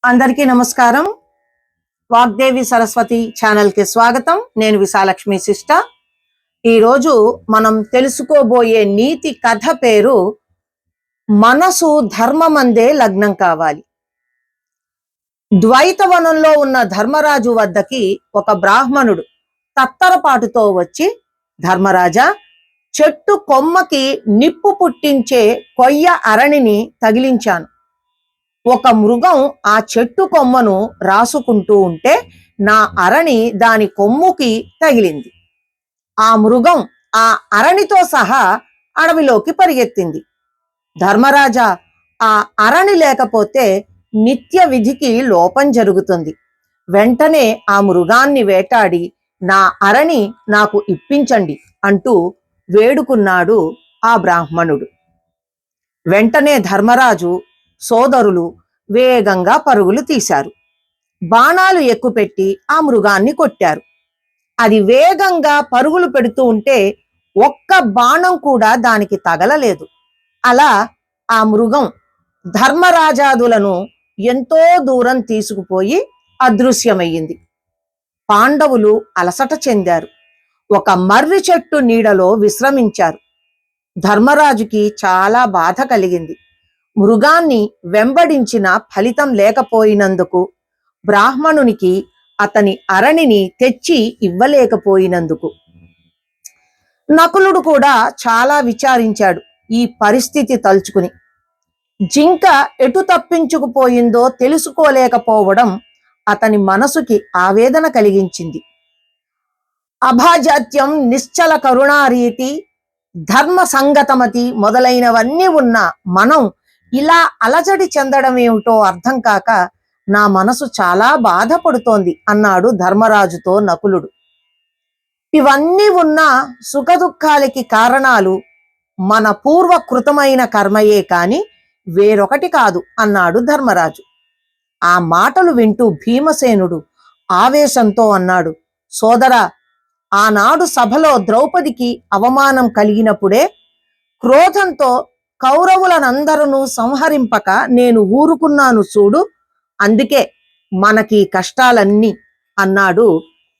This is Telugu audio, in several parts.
అందరికీ నమస్కారం. వాగ్దేవి సరస్వతి ఛానల్ కి స్వాగతం. నేను విశాలక్ష్మి సిస్టర్. ఈరోజు మనం తెలుసుకోబోయే నీతి కథ పేరు మనసు ధర్మమందే లగ్నం కావాలి. ద్వైతవనంలో ఉన్న ధర్మరాజు వద్దకి ఒక బ్రాహ్మణుడు తత్తరపాటుతో వచ్చి, ధర్మరాజా, చెట్టు కొమ్మకి నిప్పు పుట్టించే కొయ్య అరణిని తగిలించాను. ఒక మృగం ఆ చెట్టు కొమ్మను రాసుకుంటూ ఉంటే నా అరణి దాని కొమ్ముకి తగిలింది. ఆ మృగం ఆ అరణితో సహా అడవిలోకి పరిగెత్తింది. ధర్మరాజా, ఆ అరణి లేకపోతే నిత్య విధికి లోపం జరుగుతుంది. వెంటనే ఆ మృగాన్ని వేటాడి నా అరణి నాకు ఇప్పించండి అంటూ వేడుకున్నాడు ఆ బ్రాహ్మణుడు. వెంటనే ధర్మరాజు సోదరులు వేగంగా పరుగులు తీశారు. బాణాలు ఎక్కుపెట్టి ఆ మృగాన్ని కొట్టారు. అది వేగంగా పరుగులు పెడుతూ ఉంటే ఒక్క బాణం కూడా దానికి తగలలేదు. అలా ఆ మృగం ధర్మరాజాదులను ఎంతో దూరం తీసుకుపోయి అదృశ్యమయ్యింది. పాండవులు అలసట చెందారు. ఒక మర్రి చెట్టు నీడలో విశ్రమించారు. ధర్మరాజుకి చాలా బాధ కలిగింది. మృగాన్ని వెంబడించిన ఫలితం లేకపోయినందుకు, బ్రాహ్మణునికి అతని అరణిని తెచ్చి ఇవ్వలేకపోయినందుకు. నకులుడు కూడా చాలా విచారించాడు ఈ పరిస్థితి తలుచుకుని. జింక ఎటు తప్పించుకుపోయిందో తెలుసుకోలేకపోవడం అతని మనసుకి ఆవేదన కలిగించింది. అభాజాత్యం, నిశ్చల కరుణారీతి, ధర్మ సంగతమతి మొదలైనవన్నీ ఉన్న మనం ఇలా అలజడి చెందడం ఏమిటో అర్థం కాక నా మనసు చాలా బాధపడుతోంది అన్నాడు ధర్మరాజుతో నకులుడు. ఇవన్నీ ఉన్న సుఖదుఖాలకి కారణాలు మన పూర్వకృతమైన కర్మయే కాని వేరొకటి కాదు అన్నాడు ధర్మరాజు. ఆ మాటలు వింటూ భీమసేనుడు ఆవేశంతో అన్నాడు, సోదరా, ఆనాడు సభలో ద్రౌపదికి అవమానం కలిగినప్పుడే క్రోధంతో కౌరవులనందరూ సంహరింపక నేను ఊరుకున్నాను చూడు, అందుకే మనకి కష్టాలన్నీ అన్నాడు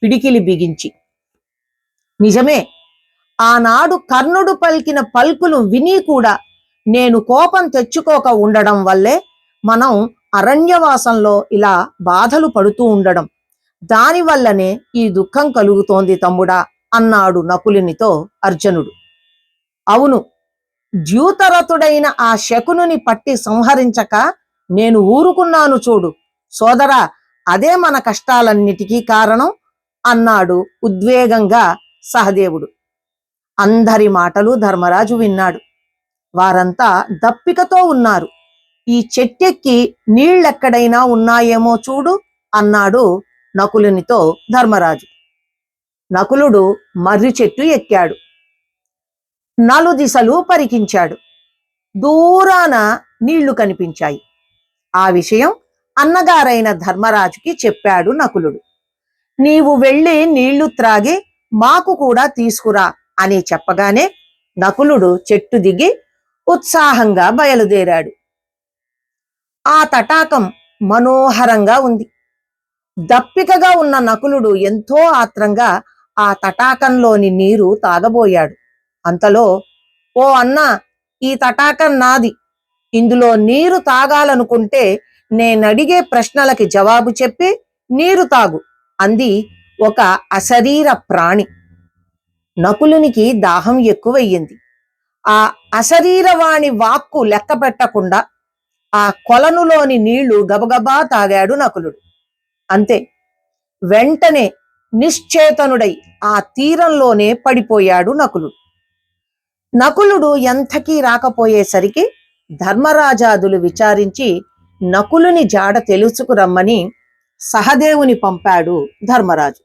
పిడికిలి బిగించి. నిజమే, ఆనాడు కర్ణుడు పలికిన పలుకులు విని కూడా నేను కోపం తెచ్చుకోక ఉండడం వల్లే మనం అరణ్యవాసంలో ఇలా బాధలు పడుతూ ఉండడం. దానివల్లనే ఈ దుఃఖం కలుగుతోంది తమ్ముడా అన్నాడు నకులునితో అర్జునుడు. అవును, ద్యూతరథుడైన ఆ శకునుని పట్టి సంహరించక నేను ఊరుకున్నాను చూడు సోదరా, అదే మన కష్టాలన్నిటికీ కారణం అన్నాడు ఉద్వేగంగా సహదేవుడు. అందరి మాటలు ధర్మరాజు విన్నాడు. వారంతా దప్పికతో ఉన్నారు. ఈ చెట్టెక్కి నీళ్ళెక్కడైనా ఉన్నాయేమో చూడు అన్నాడు నకులునితో ధర్మరాజు. నకులుడు మర్రి చెట్టు ఎక్కాడు. నలుదిశలు పరికించాడు. దూరాన నీళ్లు కనిపించాయి. ఆ విషయం అన్నగారైన ధర్మరాజుకి చెప్పాడు నకులుడు. నీవు వెళ్ళి నీళ్లు త్రాగి మాకు కూడా తీసుకురా అని చెప్పగానే నకులుడు చెట్టు దిగి ఉత్సాహంగా బయలుదేరాడు. ఆ తటాకం మనోహరంగా ఉంది. దప్పికగా ఉన్న నకులుడు ఎంతో ఆత్రంగా ఆ తటాకంలోని నీరు తాగబోయాడు. అంతలో, ఓ అన్నా, ఈ తటాకం నాది. ఇందులో నీరు తాగాలనుకుంటే నేనడిగే ప్రశ్నలకి జవాబు చెప్పి నీరు తాగు అంది ఒక అశరీర ప్రాణి. నకులునికి దాహం ఎక్కువయ్యింది. ఆ అశరీరవాణి వాక్కు లెక్క పెట్టకుండా ఆ కొలనులోని నీళ్లు గబగబా తాగాడు నకులుడు. అంతే, వెంటనే నిశ్చేతనుడై ఆ తీరంలోనే పడిపోయాడు నకులుడు. నకులుడు ఎంతకీ రాకపోయేసరికి ధర్మరాజాదులు విచారించి నకులుని జాడ తెలుసుకురమ్మని సహదేవుని పంపాడు ధర్మరాజు.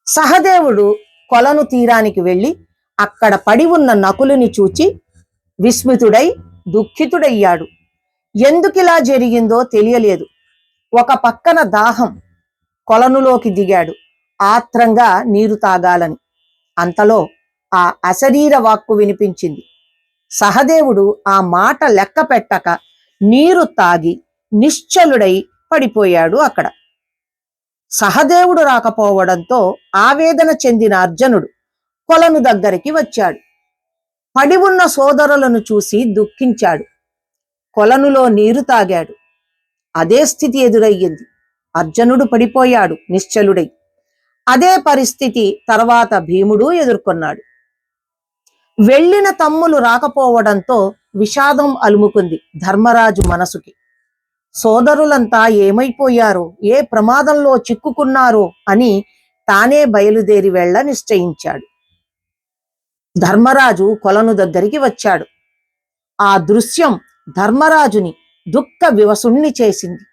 సహదేవుడు కొలను తీరానికి వెళ్ళి అక్కడ పడి ఉన్న నకులుని చూచి విస్మితుడై దుఃఖితుడయ్యాడు. ఎందుకిలా జరిగిందో తెలియలేదు. ఒక పక్కన దాహం, కొలనులోకి దిగాడు ఆత్రంగా నీరు తాగాలని. అంతలో ఆ అశరీర వాక్కు వినిపించింది. సహదేవుడు ఆ మాట లెక్క పెట్టక నీరు తాగి నిశ్చలుడై పడిపోయాడు అక్కడ. సహదేవుడు రాకపోవడంతో ఆవేదన చెందిన అర్జునుడు కొలను దగ్గరికి వచ్చాడు. పడి ఉన్న సోదరులను చూసి దుఃఖించాడు. కొలనులో నీరు తాగాడు. అదే స్థితి ఎదురయ్యింది. అర్జునుడు పడిపోయాడు నిశ్చలుడై. అదే పరిస్థితి తర్వాత భీముడు ఎదుర్కొన్నాడు. వెళ్ళిన తమ్ములు రాకపోవడంతో విషాదం అలుముకుంది ధర్మరాజు మనసుకి. సోదరులంతా ఏమైపోయారో, ఏ ప్రమాదంలో చిక్కుకున్నారో అని తానే బయలుదేరి వెళ్ళ నిశ్చయించాడు. ధర్మరాజు కొలను దగ్గరికి వచ్చాడు. ఆ దృశ్యం ధర్మరాజుని దుఃఖ వివసుణ్ణి చేసింది.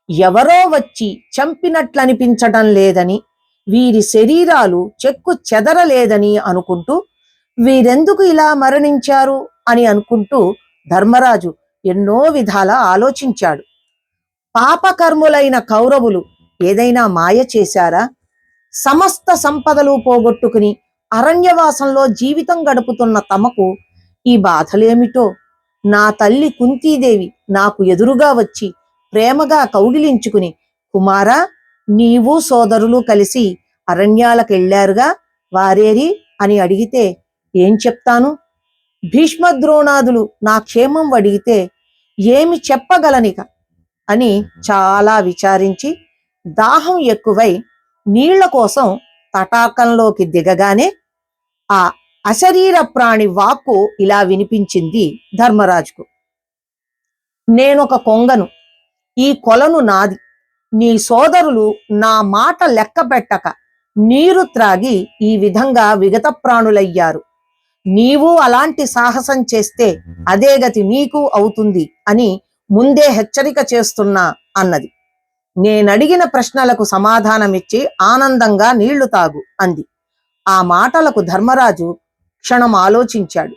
ఎవరో వచ్చి చంపినట్లనిపించటం లేదని, వీరి శరీరాలు చెక్కు చెదరలేదని అనుకుంటూ, వీరెందుకు ఇలా మరణించారు అని అనుకుంటూ ధర్మరాజు ఎన్నో విధాల ఆలోచించాడు. పాపకర్ములైన కౌరవులు ఏదైనా మాయ చేశారా? సమస్త సంపదలు పోగొట్టుకుని అరణ్యవాసంలో జీవితం గడుపుతున్న తమకు ఈ బాధలేమిటో? నా తల్లి కుంతీదేవి నాకు ఎదురుగా వచ్చి ప్రేమగా కౌగిలించుకుని, కుమారా, నీవు సోదరులు కలిసి అరణ్యాలకెళ్లారుగా, వారేరి అని అడిగితే ఏం చెప్తాను? భీష్మద్రోణాదులు నా క్షేమం అడిగితే ఏమి చెప్పగలనిక అని చాలా విచారించి, దాహం ఎక్కువై నీళ్ల కోసం తటాకంలోకి దిగగానే ఆ అశరీర ప్రాణి వాక్కు ఇలా వినిపించింది ధర్మరాజుకు. నేనొక కొంగను, ఈ కొలను నాది. నీ సోదరులు నా మాట లెక్క పెట్టక నీరు త్రాగి ఈ విధంగా విగత ప్రాణులయ్యారు. నీవు అలాంటి సాహసం చేస్తే అదే గతి నీకు అవుతుంది అని ముందే హెచ్చరిక చేస్తున్నా అన్నది. నేనడిగిన ప్రశ్నలకు సమాధానమిచ్చి ఆనందంగా నీళ్లు తాగు అంది. ఆ మాటలకు ధర్మరాజు క్షణం ఆలోచించాడు.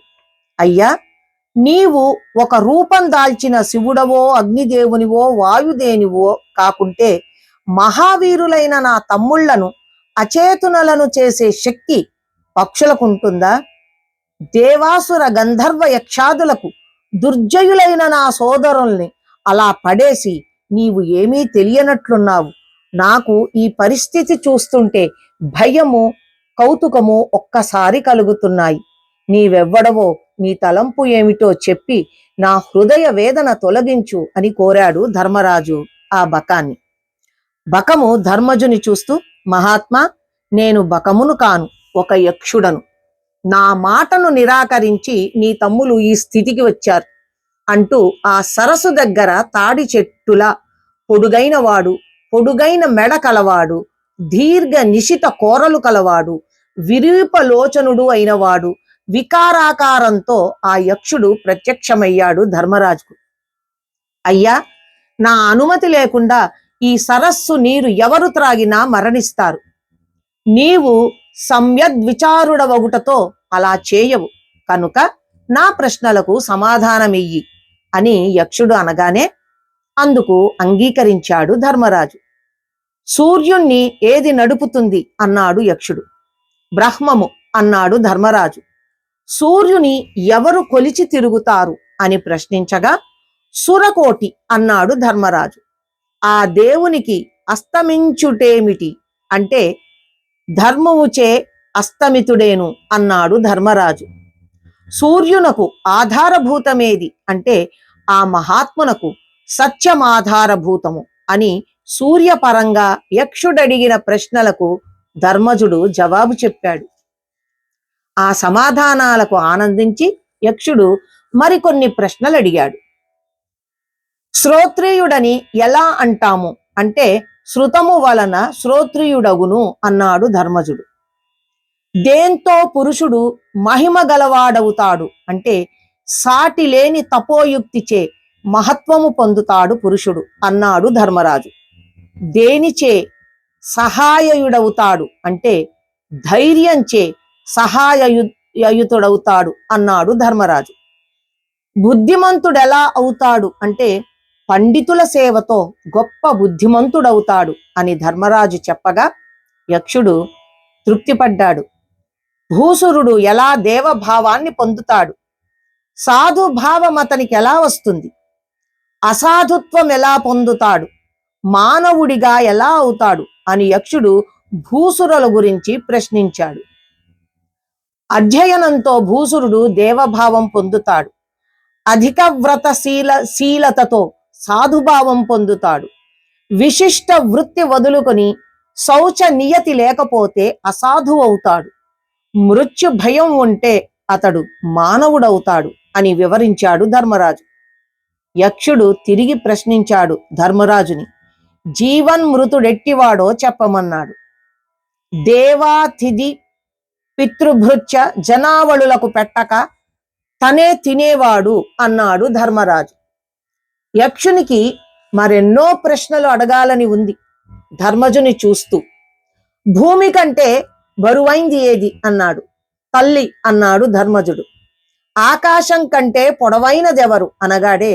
అయ్యా, నీవు ఒక రూపం దాల్చిన శివుడవో, అగ్నిదేవునివో, వాయుదేనివో కాకుంటే మహావీరులైన నా తమ్ముళ్లను అచేతునలను చేసే శక్తి పక్షులకుంటుందా? దేవాసుర గంధర్వ యక్షాదులకు దుర్జయులైన నా సోదరుల్ని అలా పడేసి నీవు ఏమీ తెలియనట్లున్నావు. నాకు ఈ పరిస్థితి చూస్తుంటే భయము, కౌతుకము ఒక్కసారి కలుగుతున్నాయి. నీవెవ్వడవో, నీ తలంపు ఏమిటో చెప్పి నా హృదయ వేదన తొలగించు అని కోరాడు ధర్మరాజు ఆ బకాన్ని. బకము ధర్మజుని చూస్తూ, మహాత్మా, నేను బకమును కాను, ఒక యక్షుడను. నా మాటను నిరాకరించి నీ తమ్ములు ఈ స్థితికి వచ్చారు అంటూ ఆ సరస్సు దగ్గర తాడి చెట్టులా పొడుగైన వాడు, పొడుగైన మెడ కలవాడు, దీర్ఘ నిశిత కోరలు కలవాడు, విరూపలోచనుడు అయినవాడు వికారాకారంతో ఆ యక్షుడు ప్రత్యక్షమయ్యాడు ధర్మరాజుకు. అయ్యా, నా అనుమతి లేకుండా ఈ సరస్సు నీరు ఎవరు త్రాగినా మరణిస్తారు. నీవు సంయద్విచారుడవగుటతో అలా చేయవు కనుక నా ప్రశ్నలకు సమాధానమియ్యి అని యక్షుడు అనగానే అందుకు అంగీకరించాడు ధర్మరాజు. సూర్యుణ్ణి ఏది నడుపుతుంది అన్నాడు యక్షుడు. బ్రహ్మము అన్నాడు ధర్మరాజు. సూర్యుని ఎవరు కొలిచి తిరుగుతారు అని ప్రశ్నించగా సురకోటి అన్నాడు ధర్మరాజు. ఆ దేవునికి అస్తమించుటేమిటి అంటే ధర్మముచే అస్తమితుడేను అన్నాడు ధర్మరాజు. సూర్యునకు ఆధారభూతమేది అంటే ఆ మహాత్మునకు సత్యమాధారభూతము అని సూర్యపరంగా యక్షుడడిగిన ప్రశ్నలకు ధర్మజుడు జవాబు చెప్పాడు. ఆ సమాధానాలకు ఆనందించి యక్షుడు మరికొన్ని ప్రశ్నలు అడిగాడు. శ్రోత్రియుడని ఎలా అంటాము అంటే శృతము వలన శ్రోత్రియుడగును అన్నాడు ధర్మజుడు. దేంతో పురుషుడు మహిమ గలవాడవుతాడు అంటే సాటి లేని తపోయుక్తిచే మహత్వము పొందుతాడు పురుషుడు అన్నాడు ధర్మరాజు. దేనిచే సహాయయుడవుతాడు అంటే ధైర్యంచే సహాయయుతుడవుతాడు అన్నాడు ధర్మరాజు. బుద్ధిమంతుడెలా అవుతాడు అంటే పండితుల సేవతో గొప్ప బుద్ధిమంతుడవుతాడు అని ధర్మరాజు చెప్పగా యక్షుడు తృప్తిపడ్డాడు. భూసురుడు ఎలా దేవభావాన్ని పొందుతాడు? సాధుభావం అతనికి ఎలా వస్తుంది? అసాధుత్వం ఎలా పొందుతాడు, మానవుడిగా ఎలా అవుతాడు అని యక్షుడు భూసురుల గురించి ప్రశ్నించాడు. అధ్యయనంతో భూసురుడు దేవభావం పొందుతాడు. అధిక శీలతతో సాధుభావం పొందుతాడు. విశిష్ట వృత్తి వదులుకొని శౌచ నియతి లేకపోతే అసాధు అవుతాడు. మృత్యు భయం ఉంటే అతడు మానవుడవుతాడు అని వివరించాడు ధర్మరాజు. యక్షుడు తిరిగి ప్రశ్నించాడు ధర్మరాజుని. జీవన్మృతుడెట్టివాడో చెప్పమన్నాడు. దేవాతిథి పితృభృత్య జనావళులకు పెట్టక తనే తినేవాడు అన్నాడు ధర్మరాజు. యక్షునికి మరెన్నో ప్రశ్నలు అడగాలని ఉంది. ధర్మజుని చూస్తూ, భూమి కంటే బరువైంది ఏది అన్నాడు. తల్లి అన్నాడు ధర్మజుడు. ఆకాశం కంటే పొడవైనదెవరు అనగాడే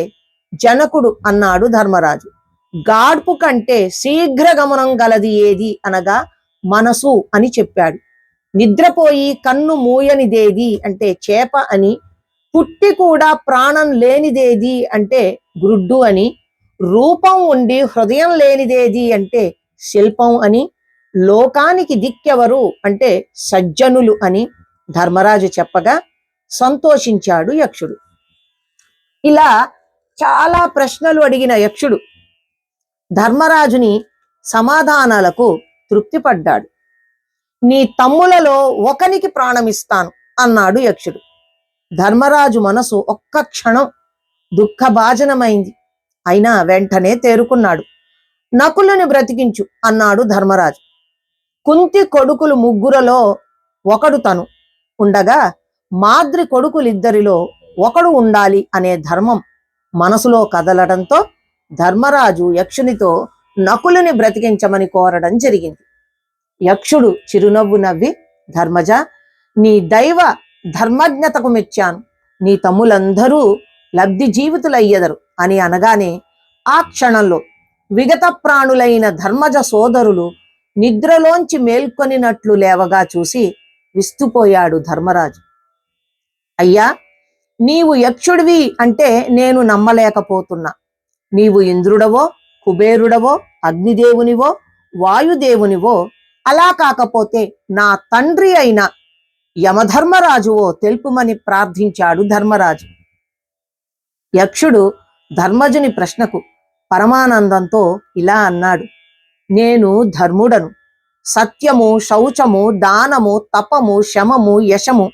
జనకుడు అన్నాడు ధర్మరాజు. గాడ్పు కంటే శీఘ్రగమనం గలది ఏది అనగా మనసు అని చెప్పాడు. నిద్రపోయి కన్ను మూయనిదేది అంటే చేప అని, పుట్టి కూడా ప్రాణం లేనిదేది అంటే గ్రుడ్డు అని, రూపం ఉండి హృదయం లేనిదేది అంటే శిల్పం అని, లోకానికి దిక్కెవరు అంటే సజ్జనులు అని ధర్మరాజు చెప్పగా సంతోషించాడు యక్షుడు. ఇలా చాలా ప్రశ్నలు అడిగిన యక్షుడు ధర్మరాజుని సమాధానాలకు తృప్తిపడ్డాడు. నీ తమ్ములలో ఒకనికి ప్రాణమిస్తాను అన్నాడు యక్షుడు. ధర్మరాజు మనసు ఒక్క క్షణం దుఃఖభాజనమైంది. అయినా వెంటనే తేరుకున్నాడు. నకులుని బ్రతికించు అన్నాడు ధర్మరాజు. కుంతి కొడుకులు ముగ్గురలో ఒకడు తను ఉండగా మాద్రి కొడుకులిద్దరిలో ఒకడు ఉండాలి అనే ధర్మం మనసులో కదలడంతో ధర్మరాజు యక్షునితో నకులుని బ్రతికించమని కోరడం జరిగింది. యక్షుడు చిరునవ్వు నవ్వి, ధర్మజ, నీ దైవ ధర్మజ్ఞతకు మెచ్చాను. నీ తమ్ములందరూ లబ్ధి జీవితులయ్యెదరు అని అనగానే ఆ క్షణంలో విగత ప్రాణులైన ధర్మజ సోదరులు నిద్రలోంచి మేల్కొనినట్లు లేవగా చూసి విస్తుపోయాడు ధర్మరాజు. అయ్యా, నీవు యక్షుడివి అంటే నేను నమ్మలేకపోతున్నా. నీవు ఇంద్రుడవో, కుబేరుడవో, అగ్నిదేవునివో, వాయుదేవునివో, అలా కాకపోతే నా తండ్రి అయిన యమధర్మరాజువో తెలుపుమని ప్రార్థించాడు ధర్మరాజు. యక్షుడు ధర్మజుని ప్రశ్నకు పరమానందంతో ఇలా అన్నాడు. నేను ధర్ముడను. సత్యము, శౌచము, దానము, తపము, శమము, యశము,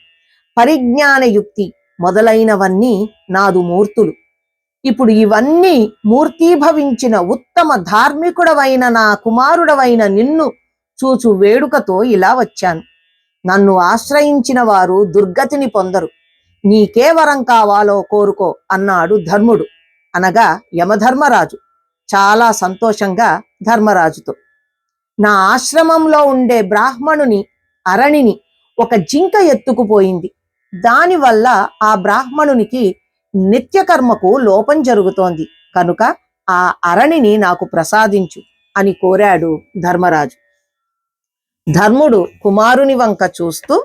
పరిజ్ఞానయుక్తి మొదలైనవన్నీ నాదు మూర్తులు. ఇప్పుడు ఇవన్నీ మూర్తీభవించిన ఉత్తమ ధార్మికుడవైన నా కుమారుడవైన నిన్ను చూచు వేడుకతో ఇలా వచ్చాను. నన్ను ఆశ్రయించిన వారు దుర్గతిని పొందరు. నీకే వరం కావాలో కోరుకో అన్నాడు ధర్ముడు అనగా యమధర్మరాజు చాలా సంతోషంగా ధర్మరాజుతో, నా ఆశ్రమంలో ఉండే బ్రాహ్మణుని అరణిని ఒక జింక ఎత్తుకుపోయింది. దానివల్ల ఆ బ్రాహ్మణునికి నిత్యకర్మకు లోపం జరుగుతోంది. కనుక ఆ అరణిని నాకు ప్రసాదించు అని కోరాడు ధర్మరాజు. ధర్ముడు కుమారుని వంక చూస్తూ,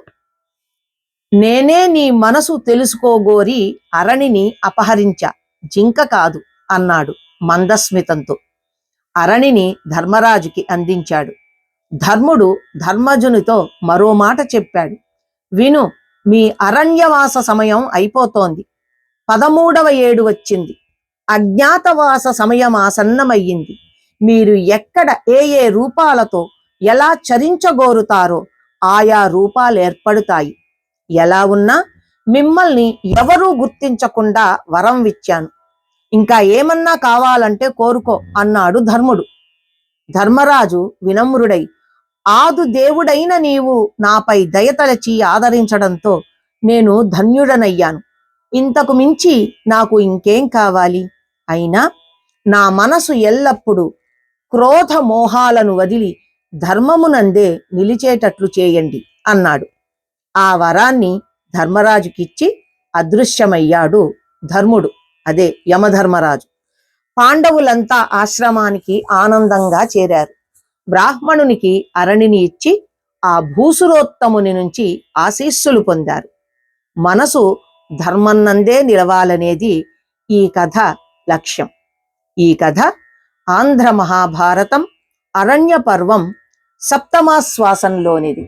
నేనే నీ మనసు తెలుసుకోగోరి అరణిని అపహరించా, జింక కాదు అన్నాడు మందస్మితంతో. అరణిని ధర్మరాజుకి అందించాడు. ధర్ముడు ధర్మజునితో మరో మాట చెప్పాడు. విను, మీ అరణ్యవాస సమయం అయిపోతోంది. 13వ ఏడు వచ్చింది. అజ్ఞాతవాస సమయం ఆసన్నమయ్యింది. మీరు ఎక్కడ ఏ రూపాలతో ఎలా చరించగోరుతారో ఆయా రూపాలు ఏర్పడతాయి. ఎలా ఉన్నా మిమ్మల్ని ఎవరూ గుర్తించకుండా వరం ఇచ్చాను. ఇంకా ఏమన్నా కావాలంటే కోరుకో అన్నాడు ధర్ముడు. ధర్మరాజు వినమ్రుడై, ఆదు దేవుడైన నీవు నాపై దయతలచి ఆదరించడంతో నేను ధన్యుడనయ్యాను. ఇంతకు మించి నాకు ఇంకేం కావాలి? అయినా నా మనసు ఎల్లప్పుడూ క్రోధ మోహాలను వదిలి ధర్మమునందే నిలిచేటట్లు చేయండి అన్నాడు. ఆ వరాన్ని ధర్మరాజుకిచ్చి అదృశ్యమయ్యాడు ధర్ముడు, అదే యమధర్మరాజు. పాండవులంతా ఆశ్రమానికి ఆనందంగా చేరారు. బ్రాహ్మణునికి అరణిని ఇచ్చి ఆ భూసురోత్తముని నుంచి ఆశీస్సులు పొందారు. మనసు ధర్మన్నందే నిలవాలనేది ఈ కథ లక్ష్యం. ఈ కథ ఆంధ్ర మహాభారతం అరణ్య పర్వం సప్తమాశ్వాసంలోనిది.